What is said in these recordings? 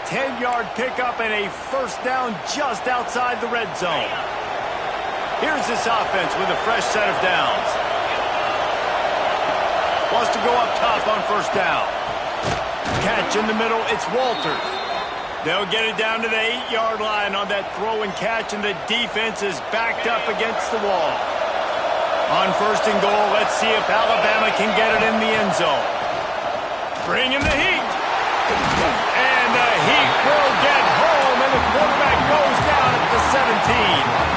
10-yard pickup and a first down just outside the red zone. Here's this offense with a fresh set of downs. Wants to go up top on first down. Catch in the middle, it's Walters. They'll get it down to the 8-yard line on that throw and catch, and the defense is backed up against the wall. On first and goal, let's see if Alabama can get it in the end zone. Bring in the heat. And the heat will get home, and the quarterback goes down at the 17.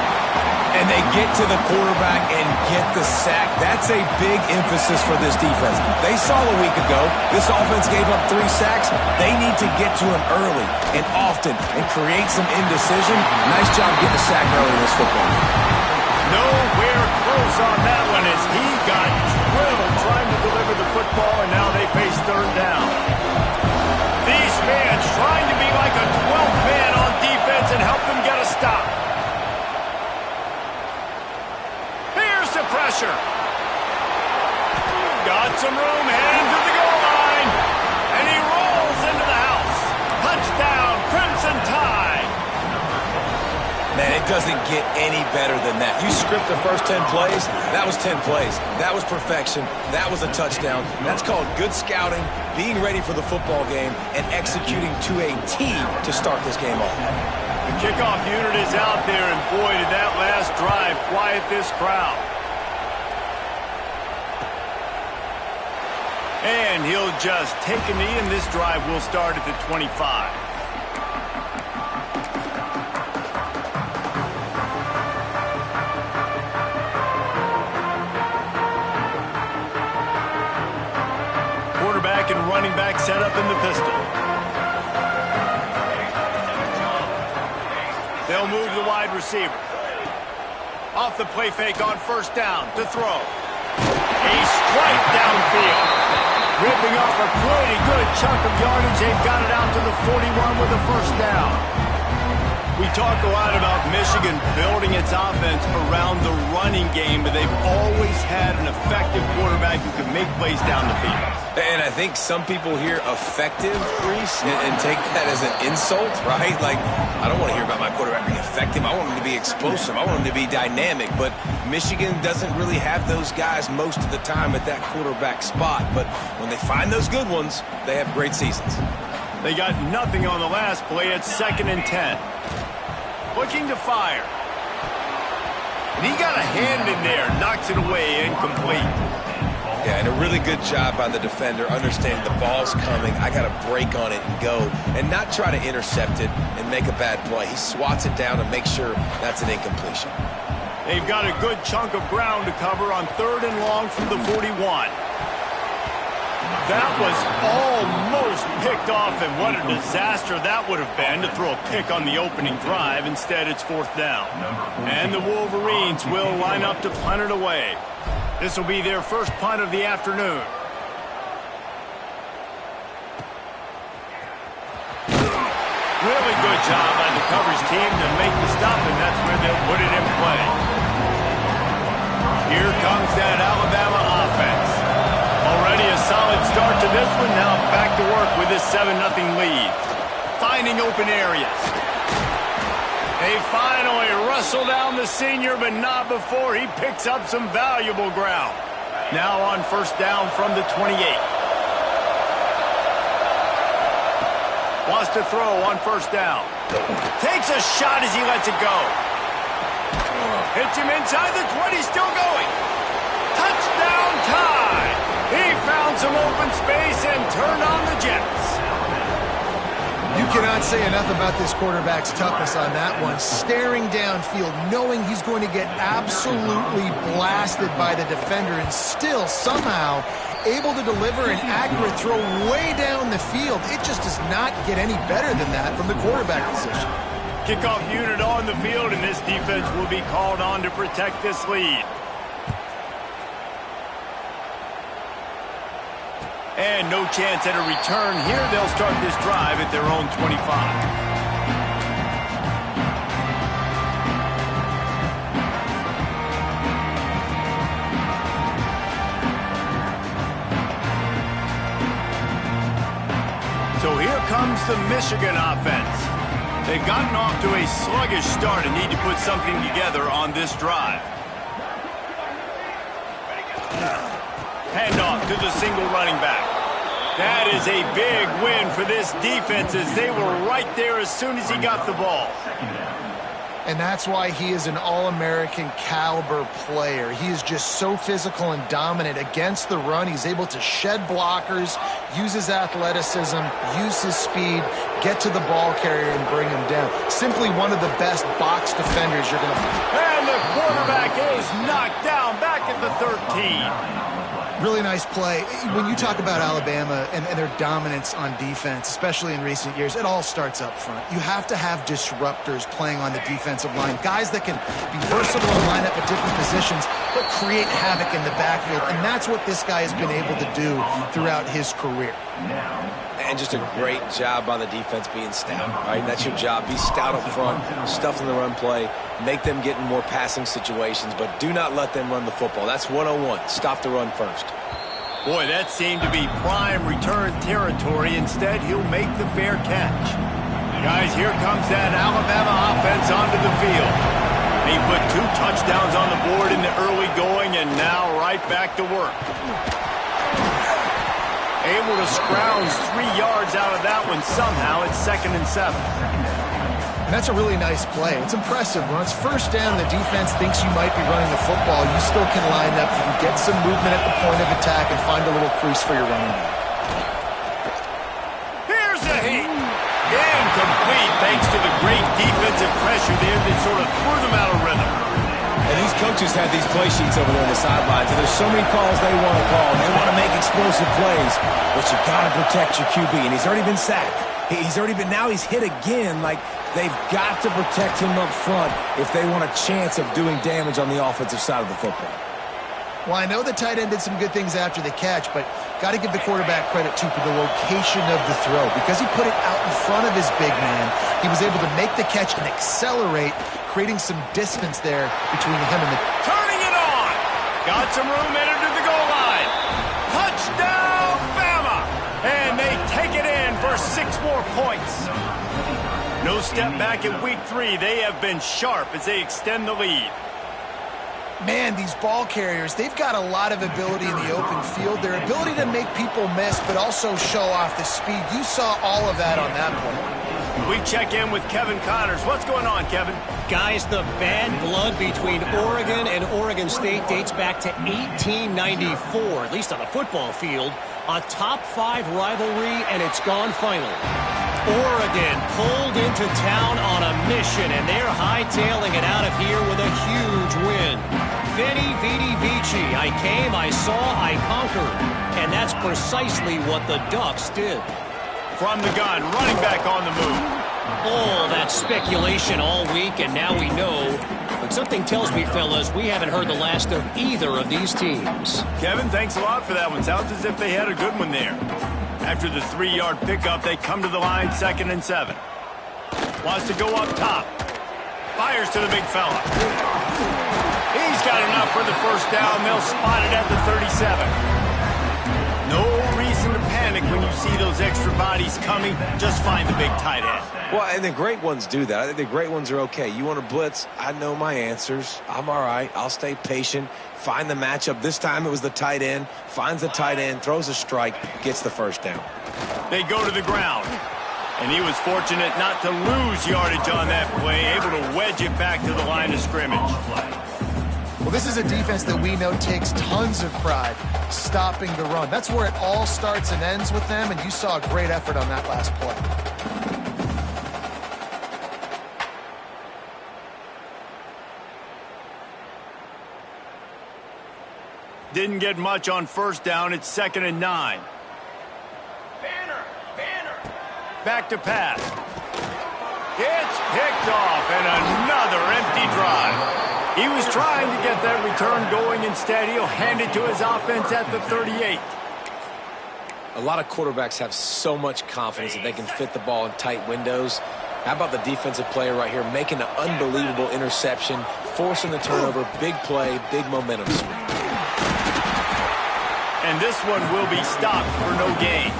And they get to the quarterback and get the sack. That's a big emphasis for this defense. They saw a week ago, this offense gave up 3 sacks. They need to get to him early and often and create some indecision. Nice job getting a sack early in this football game. Nowhere close on that one as he got drilled trying to deliver the football, and now they face third down. These fans trying to be like a 12th man on defense and help them get a stop. Here's the pressure. Got some room, heading to the goal line, and he rolls into the house. Touchdown, Crimson Tide. Man, it doesn't get any better than that. You script the first 10 plays, that was 10 plays. That was perfection. That was a touchdown. That's called good scouting, being ready for the football game, and executing to a team to start this game off. The kickoff unit is out there, and boy, did that last drive quiet this crowd. And he'll just take a knee, and this drive will start at the 25. Quarterback and running back set up in the pistol. They'll move the wide receiver. Off the play fake on first down to throw. A strike downfield. Ripping off a pretty good chunk of yardage. They've got it out to the 41 with a first down. We talk a lot about Michigan building its offense around the running game, but they've always had an effective quarterback who can make plays down the field. And I think some people hear effective, Reese, and take that as an insult, right? Like, I don't want to hear about my quarterback being effective. I want him to be explosive. I want him to be dynamic. But Michigan doesn't really have those guys most of the time at that quarterback spot. But when they find those good ones, they have great seasons. They got nothing on the last play. It's 2nd and 10. Looking to fire. And he got a hand in there. Knocks it away, incomplete. Yeah, and a really good job by the defender understanding the ball's coming. I got to break on it and go and not try to intercept it and make a bad play. He swats it down and makes sure that's an incompletion. They've got a good chunk of ground to cover on 3rd and long from the 41. That was almost picked off, and what a disaster that would have been to throw a pick on the opening drive. Instead, it's 4th down. And the Wolverines will line up to punt it away. This will be their first punt of the afternoon. Really good job by the coverage team to make the stop, and that's where they'll put it in play. Here comes that Alabama offense. Already a solid start to this one. Now back to work with this 7-0 lead. Finding open areas. They finally wrestle down the senior, but not before he picks up some valuable ground. Now on first down from the 28. Wants to throw on first down. Takes a shot as he lets it go. Hits him inside the 20, still going. Touchdown Tide. He found some open space and turned on the Jets. You cannot say enough about this quarterback's toughness on that one. Staring downfield, knowing he's going to get absolutely blasted by the defender, and still somehow able to deliver an accurate throw way down the field. It just does not get any better than that from the quarterback position. Kickoff unit on the field, and this defense will be called on to protect this lead. And no chance at a return here. They'll start this drive at their own 25. So here comes comes the Michigan offense. They've gotten off to a sluggish start and need to put something together on this drive. Handoff to the single running back. That is a big win for this defense as they were right there as soon as he got the ball. And that's why he is an All-American caliber player. He is just so physical and dominant against the run. He's able to shed blockers, use his athleticism, use his speed, get to the ball carrier and bring him down. Simply one of the best box defenders you're going to find. And the quarterback is knocked down back at the 13. Really nice play. When you talk about Alabama and their dominance on defense, especially in recent years, it all starts up front. You have to have disruptors playing on the defensive line, guys that can be versatile and line up at different positions, but create havoc in the backfield. And that's what this guy has been able to do throughout his career. And just a great job by the defense being stout, right? That's your job. Be stout up front, stuff in the run play, make them get in more passing situations, but do not let them run the football. That's 101. Stop the run first. Boy, that seemed to be prime return territory. Instead, he'll make the fair catch. Guys, here comes that Alabama offense onto the field. He put 2 touchdowns on the board in the early going, and now right back to work. Able to scrounge 3 yards out of that one somehow. It's 2nd and 7. And that's a really nice play. It's impressive. When it's first down, the defense thinks you might be running the football. You still can line up. You can get some movement at the point of attack and find a little crease for your running back. Here's a heat. Incomplete thanks to the great defensive pressure there that sort of threw them out of rhythm. And these coaches have these play sheets over there on the sidelines, and there's so many calls they want to call. They want to make explosive plays, but you got to protect your QB, and he's already been sacked. Now he's hit again. Like, they've got to protect him up front if they want a chance of doing damage on the offensive side of the football. Well, I know the tight end did some good things after the catch, but got to give the quarterback credit, too, for the location of the throw. Because he put it out in front of his big man, he was able to make the catch and accelerate, creating some distance there between him and the... Turning it on! Got some room, entered to the goal line. Touchdown, Bama! And they take it in for 6 more points. No step back in week 3. They have been sharp as they extend the lead. Man, these ball carriers, they've got a lot of ability in the open field. Their ability to make people miss, but also show off the speed. You saw all of that on that play. We check in with Kevin Connors. What's going on, Kevin? Guys, the bad blood between Oregon and Oregon State dates back to 1894, at least on a football field. A top 5 rivalry, and it's gone finally. Oregon pulled into town on a mission, and they're hightailing it out of here with a huge win. Veni, vidi, vici. I came, I saw, I conquered. And that's precisely what the Ducks did. From the gun, running back on the move. All that speculation all week, and now we know. But something tells me, fellas, we haven't heard the last of either of these teams. Kevin, thanks a lot for that one. Sounds as if they had a good one there. After the 3-yard pickup, they come to the line, 2nd and 7. Wants to go up top. Fires to the big fella. He's got enough for the first down. They'll spot it at the 37. No reason to panic when you see those extra bodies coming. Just find the big tight end. Well, and the great ones do that. I think the great ones are okay. You want to blitz? I know my answers. I'm all right. I'll stay patient. Find the matchup. This time it was the tight end. Finds the tight end, throws a strike, gets the first down. They go to the ground. And he was fortunate not to lose yardage on that play, able to wedge it back to the line of scrimmage. Well, this is a defense that we know takes tons of pride stopping the run. That's where it all starts and ends with them, and you saw a great effort on that last play. Didn't get much on first down. It's 2nd and 9. Back to pass. It's picked off, and another empty drive. He was trying to get that return going. Instead, he'll hand it to his offense at the 38. A lot of quarterbacks have so much confidence that they can fit the ball in tight windows. How about the defensive player right here making an unbelievable interception, forcing the turnover, big play, big momentum swing. And this one will be stopped for no gain.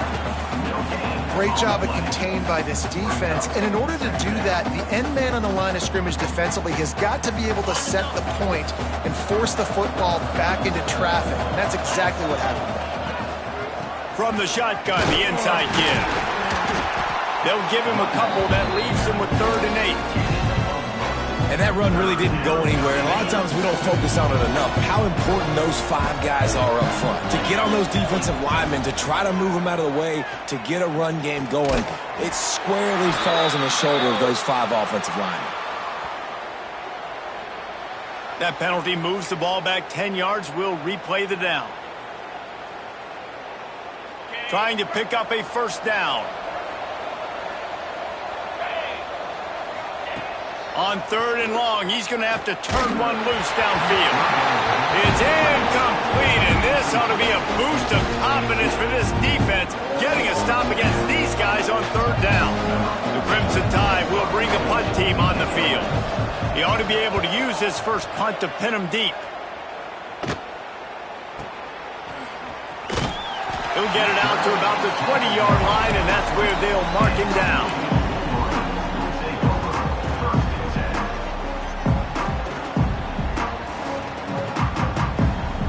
great job of contained by this defense. And in order to do that, the end man on the line of scrimmage defensively has got to be able to set the point and force the football back into traffic. And that's exactly what happened. From the shotgun, the inside give. They'll give him a couple that leaves him with 3rd and 8. And that run really didn't go anywhere. And a lot of times we don't focus on it enough. But how important those 5 guys are up front. To get on those defensive linemen, to try to move them out of the way, to get a run game going, it squarely falls on the shoulder of those 5 offensive linemen. That penalty moves the ball back 10 yards. We'll replay the down. Trying to pick up a 1st down. On 3rd and long, he's going to have to turn one loose downfield. It's incomplete, and this ought to be a boost of confidence for this defense, getting a stop against these guys on 3rd down. The Crimson Tide will bring the punt team on the field. He ought to be able to use his first punt to pin him deep. He'll get it out to about the 20-yard line, and that's where they'll mark him down.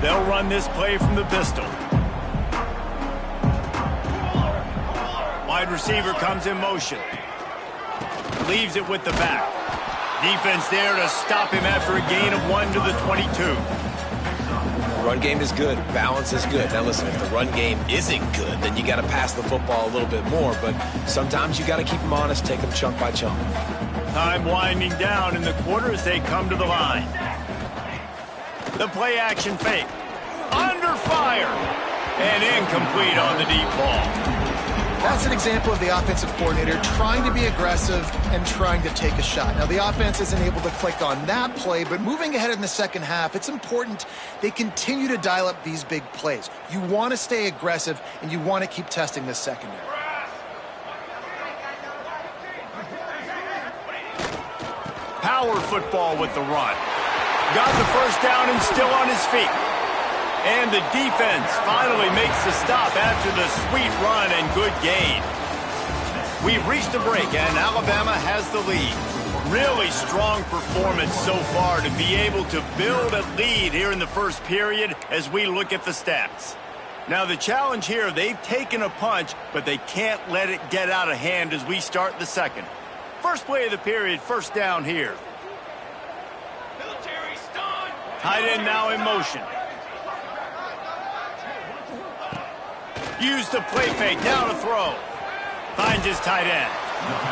They'll run this play from the pistol. Wide receiver comes in motion. Leaves it with the back. Defense there to stop him after a gain of 1 to the 22. The run game is good. Balance is good. Now listen, if the run game isn't good, then you got to pass the football a little bit more. But sometimes you got to keep them honest, take them chunk by chunk. Time winding down in the quarter as they come to the line. The play action fake. Under fire. And incomplete on the deep ball. That's an example of the offensive coordinator trying to be aggressive and trying to take a shot. Now, the offense isn't able to click on that play, but moving ahead in the second half, it's important they continue to dial up these big plays. You want to stay aggressive, and you want to keep testing this secondary. Power football with the run. Got the 1st down and still on his feet. And the defense finally makes the stop after the sweet run and good gain. We've reached a break, and Alabama has the lead. Really strong performance so far to be able to build a lead here in the first period as we look at the stats. Now, the challenge here, they've taken a punch, but they can't let it get out of hand as we start the second. First play of the period, 1st down here. Tight end now in motion. Use the play fake, now to throw. Finds his tight end.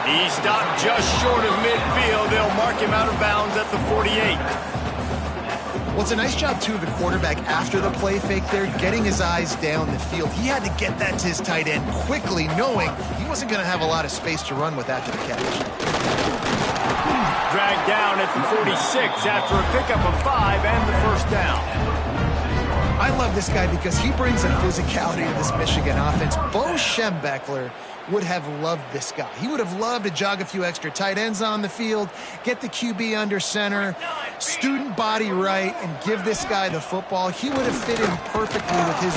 He stopped just short of midfield. They'll mark him out of bounds at the 48. Well, it's a nice job, too, of the quarterback after the play fake there, getting his eyes down the field. He had to get that to his tight end quickly, knowing he wasn't going to have a lot of space to run with after the catch. Dragged down at the 46 after a pickup of 5 and the 1st down. I love this guy because he brings a physicality to this Michigan offense. Bo Schembechler would have loved this guy. He would have loved to jog a few extra tight ends on the field, get the QB under center, student body right, and give this guy the football. He would have fit in perfectly with his...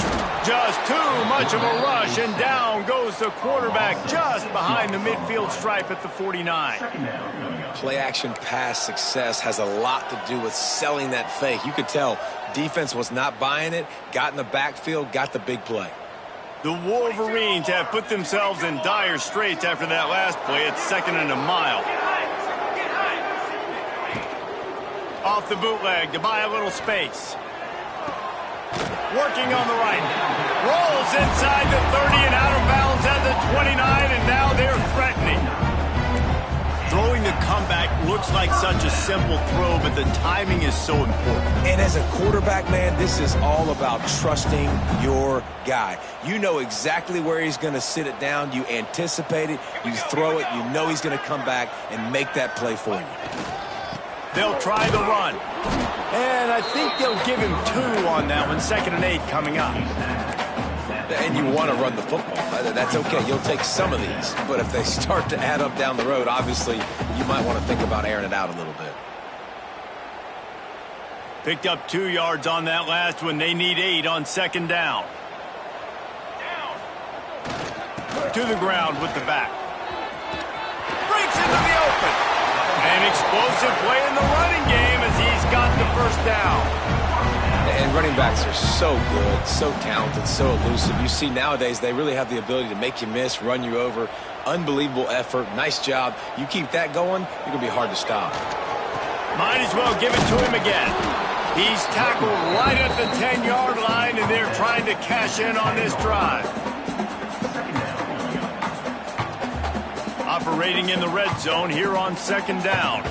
Just too much of a rush, and down goes the quarterback just behind the midfield stripe at the 49. Play action pass success has a lot to do with selling that fake. You could tell defense was not buying it, got in the backfield, got the big play. The Wolverines have put themselves in dire straits after that last play. It's 2nd and a mile. Off the bootleg to buy a little space. Working on the right. Rolls inside the 30 and out of bounds at the 29, and now they're threatening. Throwing the comeback looks like such a simple throw, but the timing is so important. And as a quarterback, man, this is all about trusting your guy. You know exactly where he's going to sit it down. You anticipate it. You throw it. You know he's going to come back and make that play for you. They'll try the run. And I think they'll give him 2 on that one. 2nd and 8 coming up. And you want to run the football. That's okay. You'll take some of these. But if they start to add up down the road, obviously, you might want to think about airing it out a little bit. Picked up 2 yards on that last one. They need 8 on 2nd down. To the ground with the back. Breaks into the open. An explosive play in the running game as he's got the first down. And running backs are so good, so talented, so elusive. You see nowadays they really have the ability to make you miss, run you over. Unbelievable effort. Nice job. You keep that going, you're going to be hard to stop. Might as well give it to him again. He's tackled right at the 10-yard line, and they're trying to cash in on this drive. Operating in the red zone here on second down.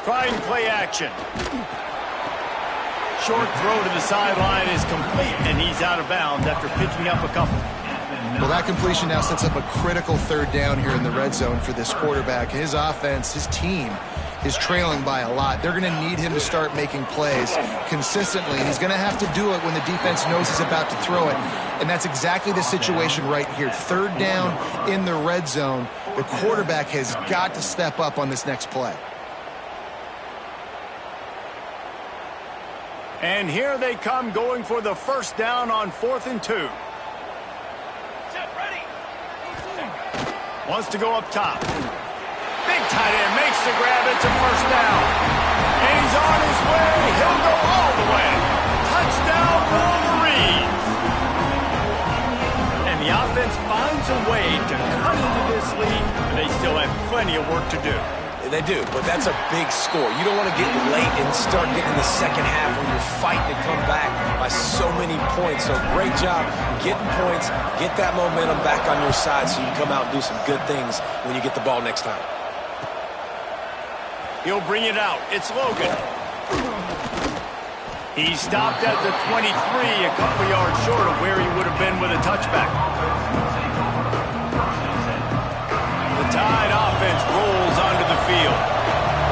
Trying play action. Short throw to the sideline is complete, and he's out of bounds after picking up a couple. Well, that completion now sets up a critical third down here in the red zone for this quarterback. His offense, his team, is trailing by a lot. They're going to need him to start making plays consistently. He's going to have to do it when the defense knows he's about to throw it. And that's exactly the situation right here. Third down in the red zone. The quarterback has got to step up on this next play. And here they come going for the first down on 4th and 2. Wants to go up top. Big tight end makes the grab. It's a first down. And he's on his way. He'll go all the way. Touchdown, Wolverines. And the offense finds a way to come into this lead, and they still have plenty of work to do. They do, but that's a big score. You don't want to get late and start getting the second half when you're fighting to come back by so many points. So great job getting points, get that momentum back on your side so you can come out and do some good things when you get the ball next time. He'll bring it out. It's Logan. He stopped at the 23, a couple yards short of where he would have been with a touchback. The Tide offense rolls onto the field.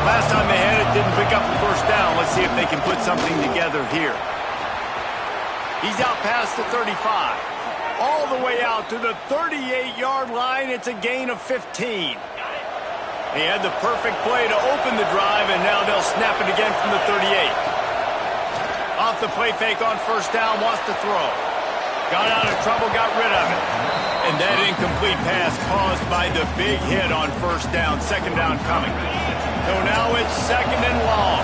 Last time they had it, didn't pick up the first down. Let's see if they can put something together here. He's out past the 35. All the way out to the 38-yard line. It's a gain of 15. He had the perfect play to open the drive, and now they'll snap it again from the 38. Off the play fake on first down, wants to throw. Got out of trouble, got rid of it. And that incomplete pass caused by the big hit on first down. Second down coming. So now it's second and long.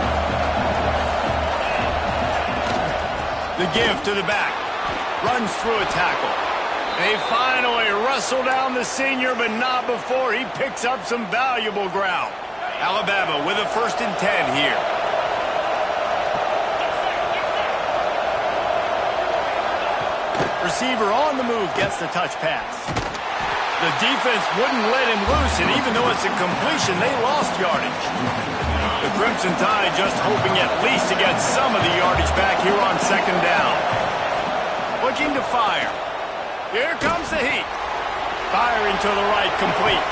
The give to the back. Runs through a tackle. They finally wrestle down the senior, but not before he picks up some valuable ground. Alabama with a 1st and 10 here. Receiver on the move gets the touch pass. The defense wouldn't let him loose, and even though it's a completion, they lost yardage. The Crimson Tide just hoping at least to get some of the yardage back here on second down. Looking to fire. Here comes the heat. Firing to the right, complete.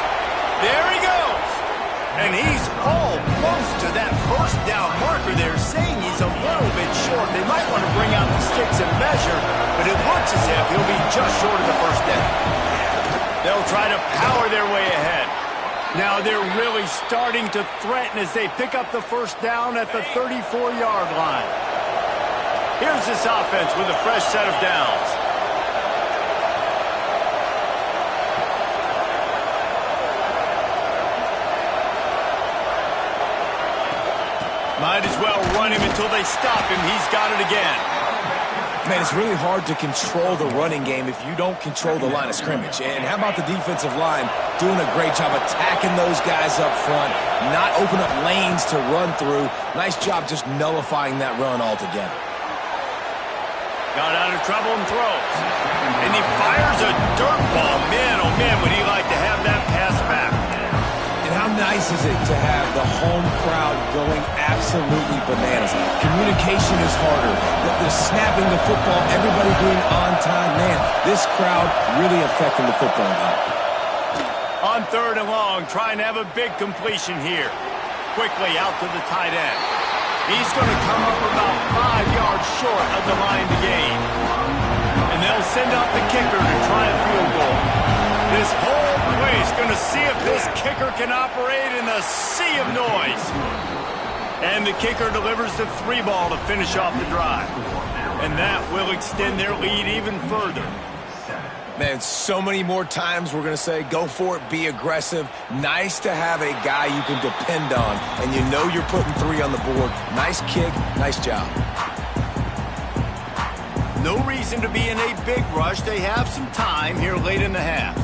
There he goes. And he's almost to that first down marker there, saying he's a little bit short. They might want to bring out the sticks and measure, but it looks as if he'll be just short of the first down. They'll try to power their way ahead. Now they're really starting to threaten as they pick up the first down at the 34-yard line. Here's this offense with a fresh set of downs. Might as well run him until they stop him. He's got it again. Man, it's really hard to control the running game if you don't control the line of scrimmage. And how about the defensive line doing a great job attacking those guys up front, not open up lanes to run through. Nice job just nullifying that run altogether. Got out of trouble and throws. And he fires a dirt ball. Man, oh man, would he like to have that pass back. And how nice is it to have the home crowd going absolutely bananas? Communication is harder. The snapping the football, everybody being on time. Man, this crowd really affecting the football game. On third and long, trying to have a big completion here. Quickly out to the tight end. He's going to come up about 5 yards short of the line to gain. And they'll send out the kicker to try a field goal. This whole place going to see if this kicker can operate in the sea of noise. And the kicker delivers the 3 ball to finish off the drive. And that will extend their lead even further. Man, so many more times we're going to say, go for it, be aggressive. Nice to have a guy you can depend on, and you know you're putting 3 on the board. Nice kick, nice job. No reason to be in a big rush. They have some time here late in the half.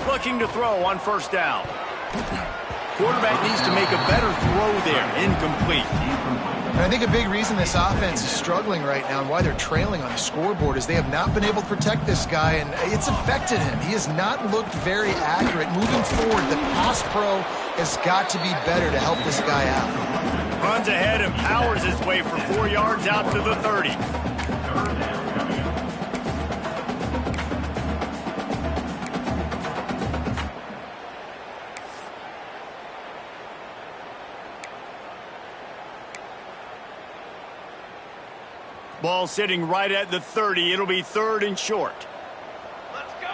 Looking to throw on first down. Quarterback needs to make a better throw there. Incomplete. And I think a big reason this offense is struggling right now and why they're trailing on the scoreboard is they have not been able to protect this guy, and it's affected him. He has not looked very accurate. Moving forward, the pass pro has got to be better to help this guy out. Runs ahead and powers his way for 4 yards out to the 30. Ball sitting right at the 30. It'll be 3rd and short. Let's go.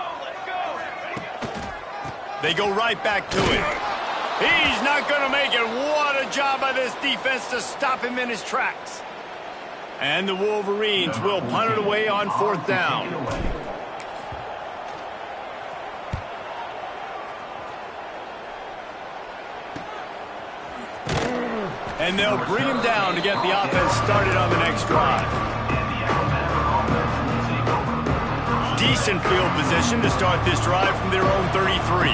They go right back to it. He's not going to make it. What a job by this defense to stop him in his tracks. And the Wolverines will punt it away on 4th down. And they'll bring him down to get the offense started on the next drive. Decent field position to start this drive from their own 33.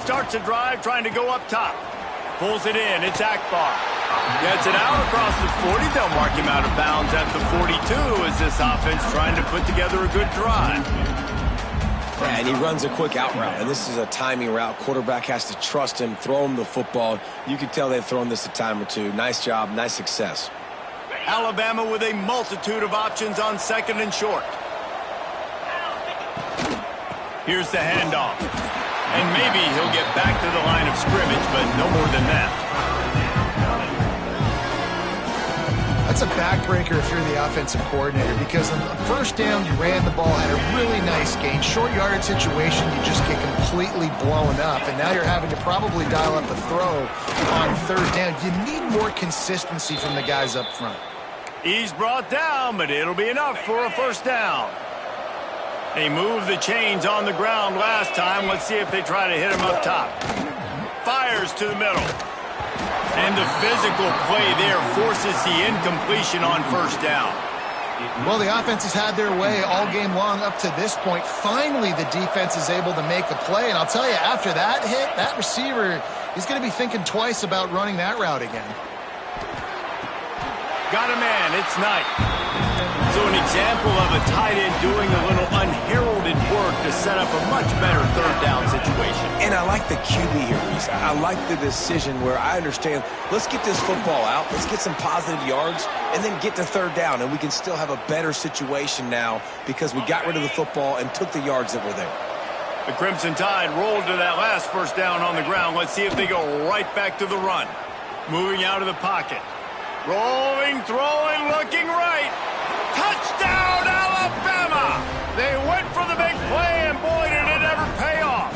Starts a drive trying to go up top. Pulls it in. It's Akbar. Gets it out across the 40. They'll mark him out of bounds at the 42 as this offense trying to put together a good drive. Yeah, and he runs a quick out route, and this is a timing route. Quarterback has to trust him, throw him the football. You can tell they've thrown this a time or two. Nice job, nice success. Alabama with a multitude of options on 2nd and short. Here's the handoff. And maybe he'll get back to the line of scrimmage, but no more than that. That's a backbreaker if you're the offensive coordinator, because on the first down, you ran the ball, had a really nice gain. Short yardage situation, you just get completely blown up, and now you're having to probably dial up a throw on 3rd down. You need more consistency from the guys up front. He's brought down, but it'll be enough for a 1st down. They moved the chains on the ground last time. Let's see if they try to hit him up top. Fires to the middle. And the physical play there forces the incompletion on 1st down. Well, the offense has had their way all game long up to this point. Finally, the defense is able to make a play. And I'll tell you, after that hit, that receiver, he's going to be thinking twice about running that route again. Got a man. It's Knight. So an example of a tight end doing a little unheralded work to set up a much better 3rd down situation. And I like the QB here, Reese. I like the decision where I understand, let's get this football out, let's get some positive yards, and then get to 3rd down, and we can still have a better situation now because we got rid of the football and took the yards that were there. The Crimson Tide rolled to that last 1st down on the ground. Let's see if they go right back to the run. Moving out of the pocket. Rolling, throwing, looking right. Touchdown, Alabama! They went for the big play, and boy, did it ever pay off.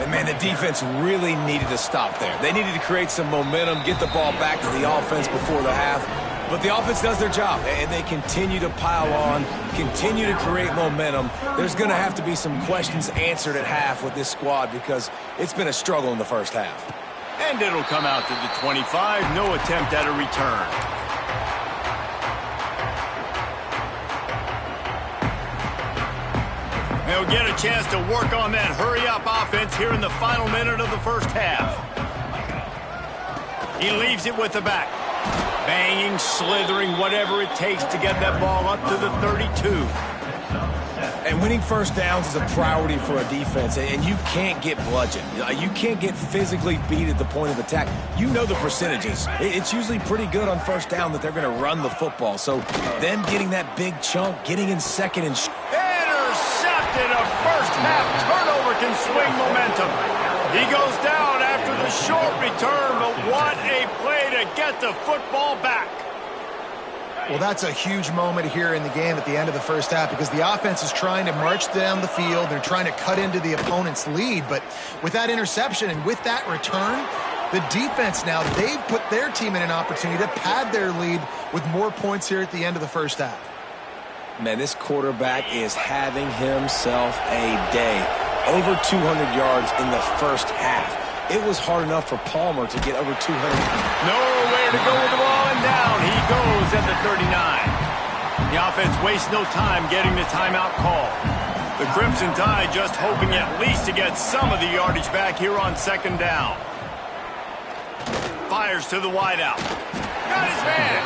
And man, the defense really needed to stop there. They needed to create some momentum, get the ball back to the offense before the half. But the offense does their job, and they continue to pile on, continue to create momentum. There's going to have to be some questions answered at half with this squad because it's been a struggle in the 1st half. And it'll come out to the 25. No attempt at a return. They'll get a chance to work on that hurry-up offense here in the final minute of the 1st half. He leaves it with the back. Banging, slithering, whatever it takes to get that ball up to the 32. And winning 1st downs is a priority for a defense, and you can't get bludgeoned. You can't get physically beat at the point of attack. You know the percentages. It's usually pretty good on 1st down that they're going to run the football. So them getting that big chunk, getting in 2nd and... Intercepted! A 1st half turnover can swing momentum. He goes down after the short return, but what a play to get the football back. Well, that's a huge moment here in the game at the end of the 1st half because the offense is trying to march down the field. They're trying to cut into the opponent's lead. But with that interception and with that return, The defense now, they've put their team in an opportunity to pad their lead with more points here at the end of the first half. Man, this quarterback is having himself a day. Over 200 yards in the first half. It was hard enough for Palmer to get over 200. Nowhere to go with the ball, and down he goes at the 39. The offense wastes no time getting the timeout call. The Crimson Tide just hoping at least to get some of the yardage back here on second down. Fires to the wideout. Got his man.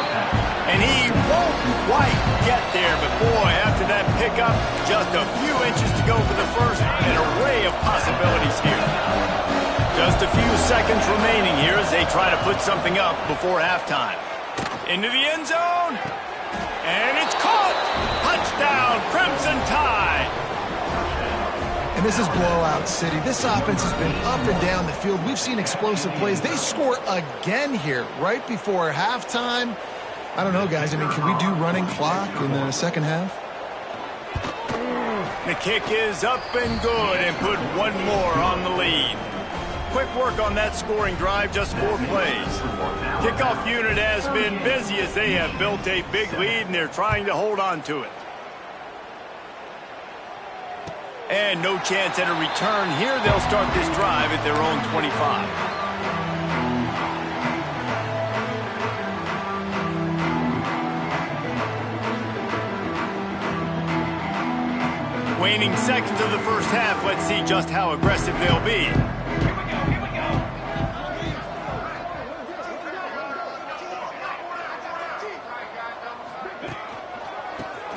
And he won't quite get there, but boy, after that pickup, just a few inches to go for the first. An array of possibilities here. Just a few seconds remaining here as they try to put something up before halftime. Into the end zone. And it's caught. Touchdown, Crimson Tide. And this is blowout city. This offense has been up and down the field. We've seen explosive plays. They score again here right before halftime. I don't know, guys. I mean, can we do running clock in the second half? The kick is up and good and put one more on the lead. Quick work on that scoring drive, just 4 plays. Kickoff unit has been busy as they have built a big lead and they're trying to hold on to it. And no chance at a return here. They'll start this drive at their own 25. Waning seconds of the first half. Let's see just how aggressive they'll be. Here we go.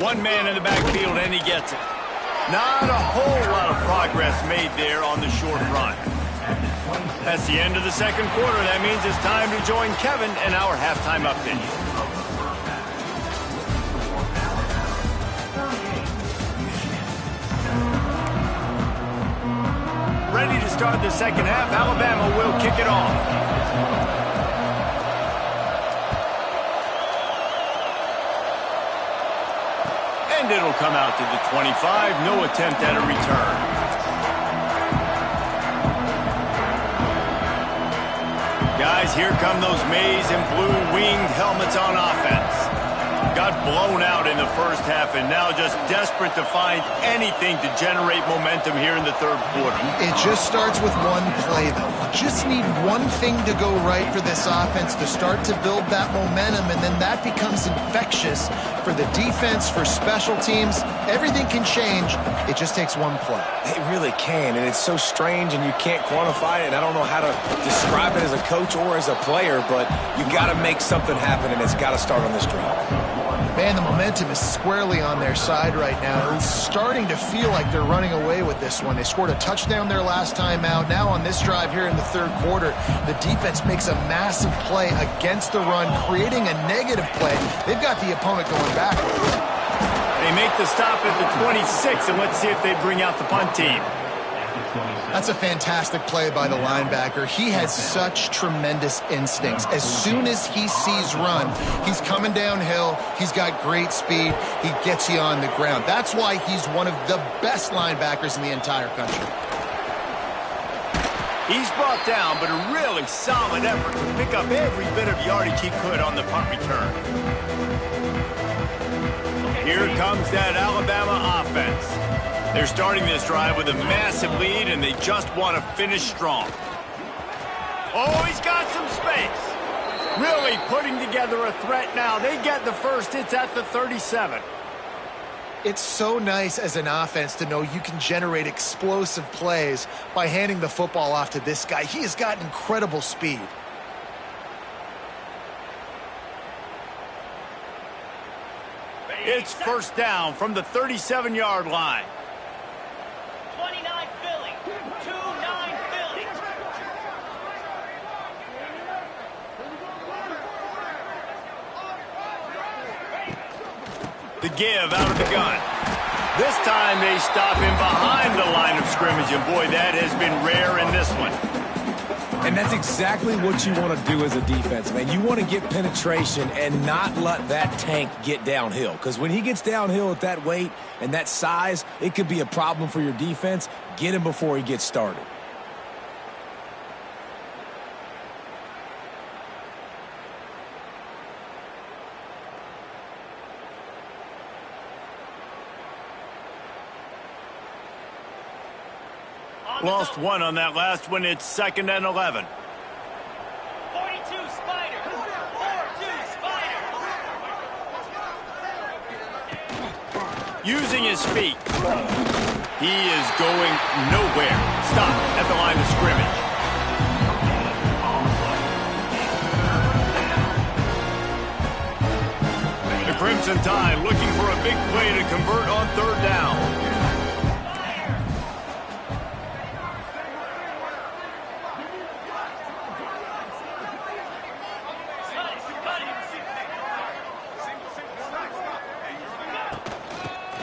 One man in the backfield, and he gets it. Not a whole lot of progress made there on the short run. That's the end of the second quarter. That means it's time to join Kevin in our halftime update. Ready to start the second half. Alabama will kick it off. And it'll come out to the 25. No attempt at a return. Guys, here come those maize and blue winged helmets on offense. Got blown out in the first half and now just desperate to find anything to generate momentum here in the third quarter. It just starts with one play, though. Just need one thing to go right for this offense to start to build that momentum, and then that becomes infectious for the defense, for special teams. Everything can change. It just takes one play. It really can, and it's so strange, and you can't quantify it, and I don't know how to describe it as a coach or as a player, but you got to make something happen, and it's got to start on this drive. Man, the momentum is squarely on their side right now. It's starting to feel like they're running away with this one. They scored a touchdown their last time out. Now on this drive here in the third quarter, the defense makes a massive play against the run, creating a negative play. They've got the opponent going backwards. They make the stop at the 26, and let's see if they bring out the punt team. That's a fantastic play by the linebacker. He has such tremendous instincts. As soon as he sees run, he's coming downhill. He's got great speed. He gets you on the ground. That's why he's one of the best linebackers in the entire country. He's brought down, but a really solid effort to pick up every bit of yardage he could on the punt return. Here comes that Alabama offense. They're starting this drive with a massive lead, and they just want to finish strong. Oh, he's got some space. Really putting together a threat now. They get the first. It's at the 37. It's so nice as an offense to know you can generate explosive plays by handing the football off to this guy. He has got incredible speed. It's first down from the 37-yard line. 29 Philly. 2-9 Philly. The give out of the gun. This time they stop him behind the line of scrimmage, and boy, that has been rare in this one. And that's exactly what you want to do as a defense, man. You want to get penetration and not let that tank get downhill. Because when he gets downhill at that weight and that size, it could be a problem for your defense. Get him before he gets started. Lost one on that last one. It's 2nd and 11. 42 Spider. 4-2 Spider. Using his feet. He is going nowhere. Stop at the line of scrimmage. The Crimson Tide looking for a big play to convert on 3rd down.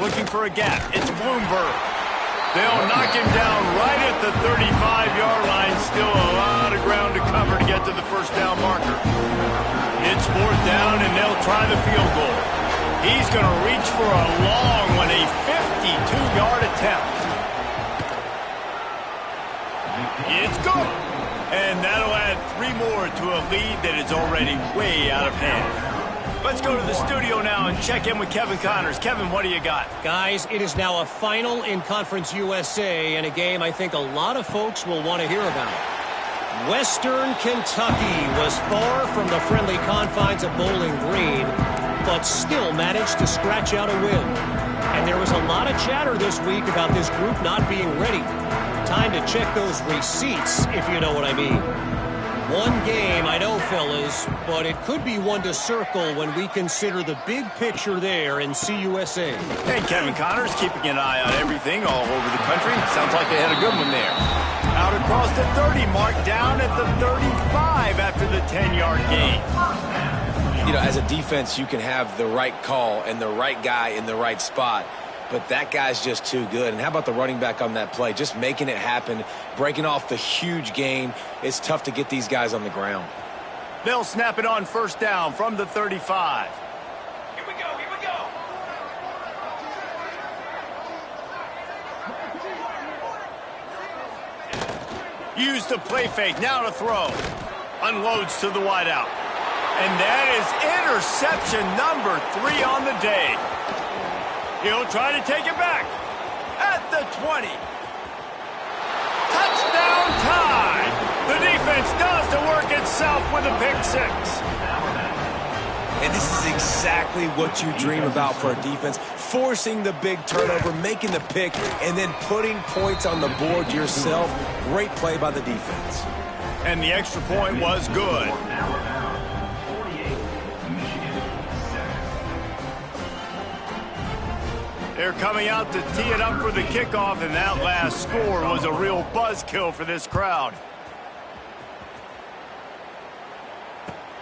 Looking for a gap. It's Bloomberg. They'll knock him down right at the 35-yard line. Still a lot of ground to cover to get to the 1st down marker. It's 4th down, and they'll try the field goal. He's going to reach for a long one, a 52-yard attempt. It's good. And that'll add 3 more to a lead that is already way out of hand. Let's go to the studio now and check in with Kevin Connors. Kevin, what do you got? Guys, it is now a final in Conference USA and a game I think a lot of folks will want to hear about. Western Kentucky was far from the friendly confines of Bowling Green, but still managed to scratch out a win. And there was a lot of chatter this week about this group not being ready. Time to check those receipts, if you know what I mean. One game, I know, fellas, but it could be one to circle when we consider the big picture there in CUSA. Hey, Kevin Connors, keeping an eye on everything all over the country. Sounds like they had a good one there. Out across the 30 mark, down at the 35 after the 10-yard gain. You know, as a defense, you can have the right call and the right guy in the right spot, but that guy's just too good. And how about the running back on that play? Just making it happen, breaking off the huge gain. It's tough to get these guys on the ground. They'll snap it on 1st down from the 35. Here we go, here we go. Use the play fake, now to throw. Unloads to the wideout. And that is interception number 3 on the day. He'll try to take it back at the 20. Touchdown time! The defense does the work itself with a pick 6. And this is exactly what you dream about for a defense. Forcing the big turnover, making the pick, and then putting points on the board yourself. Great play by the defense. And the extra point was good. They're coming out to tee it up for the kickoff, and that last score was a real buzzkill for this crowd.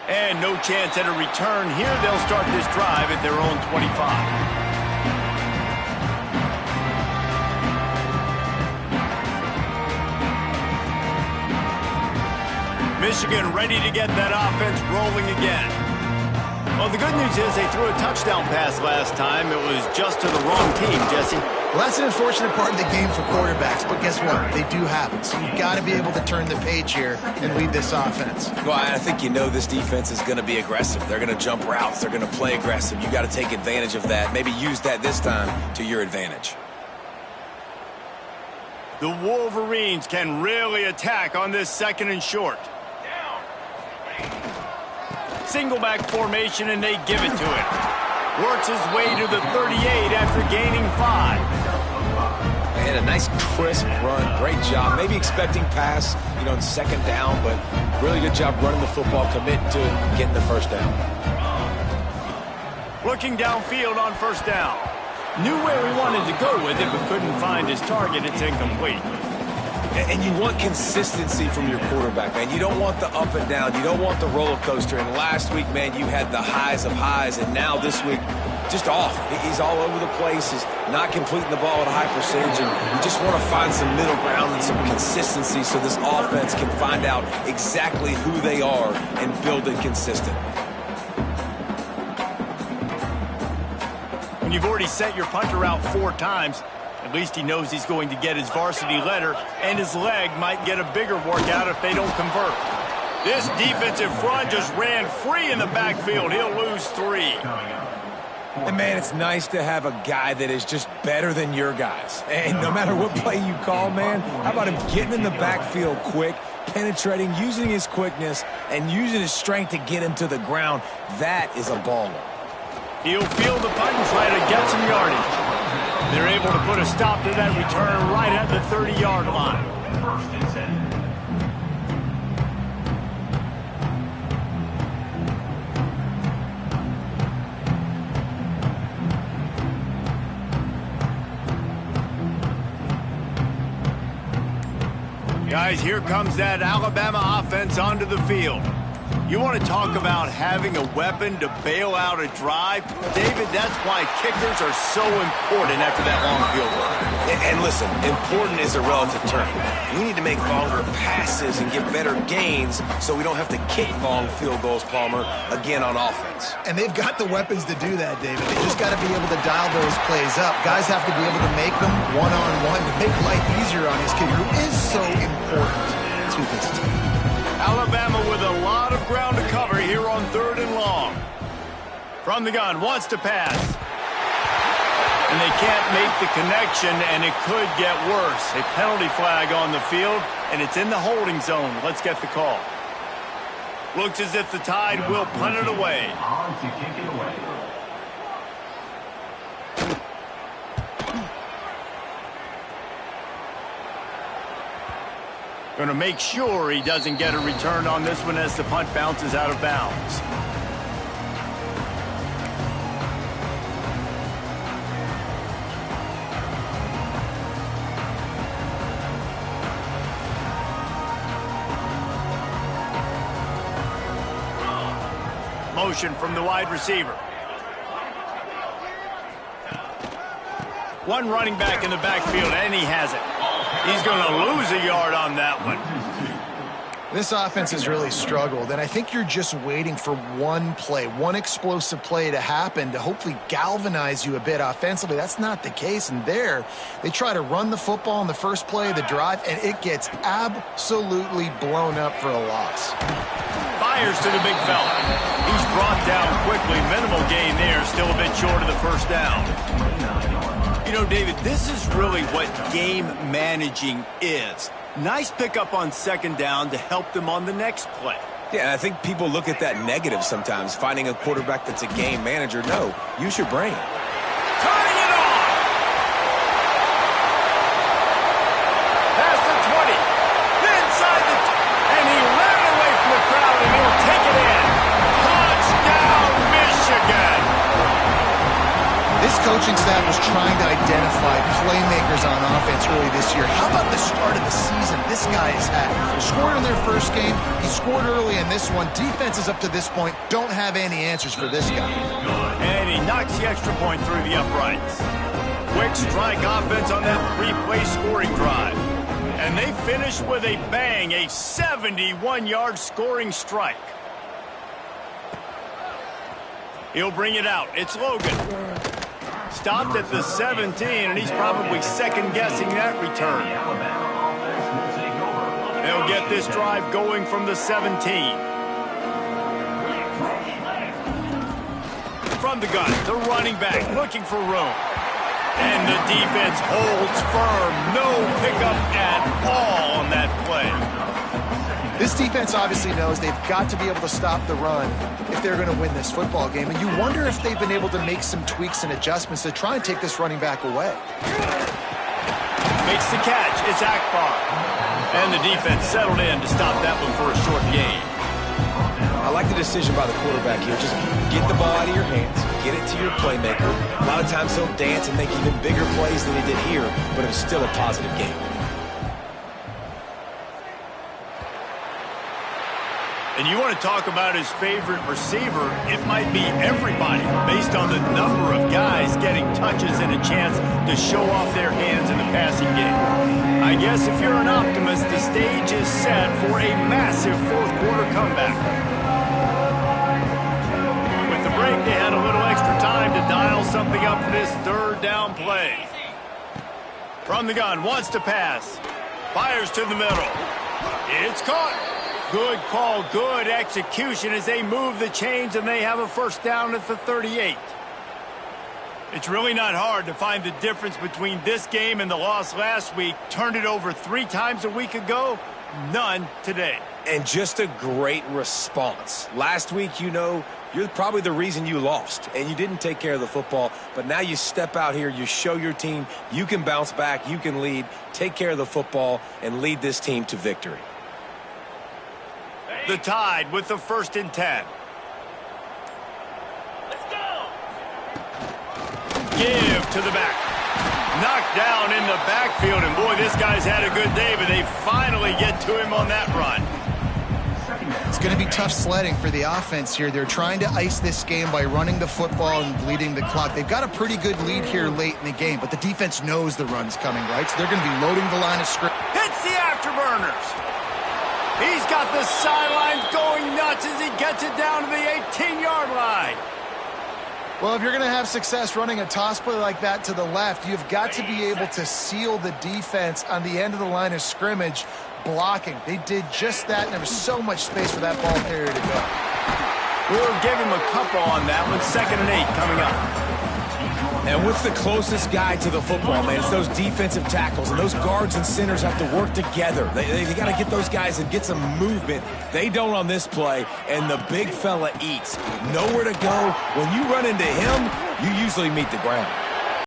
And no chance at a return here. They'll start this drive at their own 25. Michigan ready to get that offense rolling again. Well, the good news is they threw a touchdown pass last time. It was just to the wrong team, Jesse. Well, that's an unfortunate part of the game for quarterbacks, but guess what? They do have it. So you've got to be able to turn the page here and lead this offense. Well, I think you know this defense is going to be aggressive. They're going to jump routes. They're going to play aggressive. You got to take advantage of that. Maybe use that this time to your advantage. The Wolverines can really attack on this 2nd and short. Single back formation, and they give it to him. Works his way to the 38 after gaining 5. And a nice crisp run. Great job. Maybe expecting pass, in 2nd down, but really good job running the football, committing to it, getting the 1st down. Looking downfield on 1st down. Knew where he wanted to go with it, but couldn't find his target. It's incomplete. And you want consistency from your quarterback, man. You don't want the up and down. You don't want the roller coaster. And last week, man, you had the highs of highs. And now this week, just off. He's all over the place. He's not completing the ball at a high percentage. And you just want to find some middle ground and some consistency so this offense can find out exactly who they are and build it consistently. When you've already sent your punter out 4 times, at least he knows he's going to get his varsity letter, and his leg might get a bigger workout if they don't convert. This defensive front just ran free in the backfield. He'll lose 3. And, man, it's nice to have a guy that is just better than your guys. And no matter what play you call, man, how about him getting in the backfield quick, penetrating, using his quickness, and using his strength to get him to the ground. That is a baller. He'll field the punt and try to get some yardage. They're able to put a stop to that return right at the 30-yard line. First and 10. Guys, here comes that Alabama offense onto the field. You want to talk about having a weapon to bail out a drive? David, that's why kickers are so important after that long field goal. And listen, important is a relative term. We need to make longer passes and get better gains so we don't have to kick long field goals, Palmer, again on offense. And they've got the weapons to do that, David. They just got to be able to dial those plays up. Guys have to be able to make them one-on-one to make life easier on his kicker, who is so important to this team. Alabama with a lot of ground to cover here on 3rd and long. From the gun, wants to pass. And they can't make the connection, and it could get worse. A penalty flag on the field, and it's in the holding zone. Let's get the call. Looks as if the Tide will punt it away. On to kick it away. Going to make sure he doesn't get a return on this one as the punt bounces out of bounds. Motion from the wide receiver. One running back in the backfield, and he has it. He's going to lose a yard on that one. This offense has really struggled, and I think you're just waiting for one play, one explosive play to happen to hopefully galvanize you a bit offensively. That's not the case, and there they try to run the football in the first play of the drive, and it gets absolutely blown up for a loss. Fires to the big fella. He's brought down quickly. Minimal gain there, still a bit short of the first down. You know, David, this is really what game managing is. Nice pickup on 2nd down to help them on the next play. Yeah, and I think people look at that negative sometimes, finding a quarterback that's a game manager. No, use your brain. Turning it on! Past the 20. Inside the... and he ran away from the crowd, and he'll take it in. Touchdown, Michigan! This coaching staff was trying to identify playmakers on offense early this year. How about the start of the season this guy has had? Scored in their first game. He scored early in this one. Defenses up to this point don't have any answers for this guy. And he knocks the extra point through the uprights. Quick strike offense on that 3-play scoring drive. And they finish with a bang, a 71-yard scoring strike. He'll bring it out. It's Logan. Stopped at the 17, and he's probably second-guessing that return. They'll get this drive going from the 17. From the gun, the running back looking for room. And the defense holds firm. No pickup at all on that play. This defense obviously knows they've got to be able to stop the run if they're going to win this football game. And you wonder if they've been able to make some tweaks and adjustments to try and take this running back away. Makes the catch. It's Akbar. And the defense settled in to stop that one for a short gain. I like the decision by the quarterback here. Just get the ball out of your hands, get it to your playmaker. A lot of times he'll dance and make even bigger plays than he did here, but it was still a positive game. And you want to talk about his favorite receiver, it might be everybody based on the number of guys getting touches and a chance to show off their hands in the passing game. I guess if you're an optimist, the stage is set for a massive fourth-quarter comeback. With the break, they had a little extra time to dial something up for this 3rd down play. From the gun, wants to pass. Fires to the middle. It's caught. Good call, good execution as they move the chains, and they have a first down at the 38. It's really not hard to find the difference between this game and the loss last week. Turned it over 3 times a week ago, none today. And just a great response. Last week, you know, you're probably the reason you lost, and you didn't take care of the football. But now you step out here, you show your team you can bounce back, you can lead, take care of the football, and lead this team to victory. The Tide with the 1st and 10. Give to the back. Knocked down in the backfield, and boy, this guy's had a good day, but they finally get to him on that run. It's going to be tough sledding for the offense here. They're trying to ice this game by running the football and bleeding the clock. They've got a pretty good lead here late in the game, but the defense knows the run's coming, right? So they're going to be loading the line of scrimmage. Hits the afterburners. He's got the sidelines going nuts as he gets it down to the 18-yard line. Well, if you're going to have success running a toss play like that to the left, you've got to be able to seal the defense on the end of the line of scrimmage, blocking. They did just that, and there was so much space for that ball carrier to go. We'll give him a couple on that one. 2nd and 8 coming up. And what's the closest guy to the football, man? It's those defensive tackles, and those guards and centers have to work together. They got to get those guys and get some movement. They don't on this play, and the big fella eats. Nowhere to go. When you run into him, you usually meet the ground.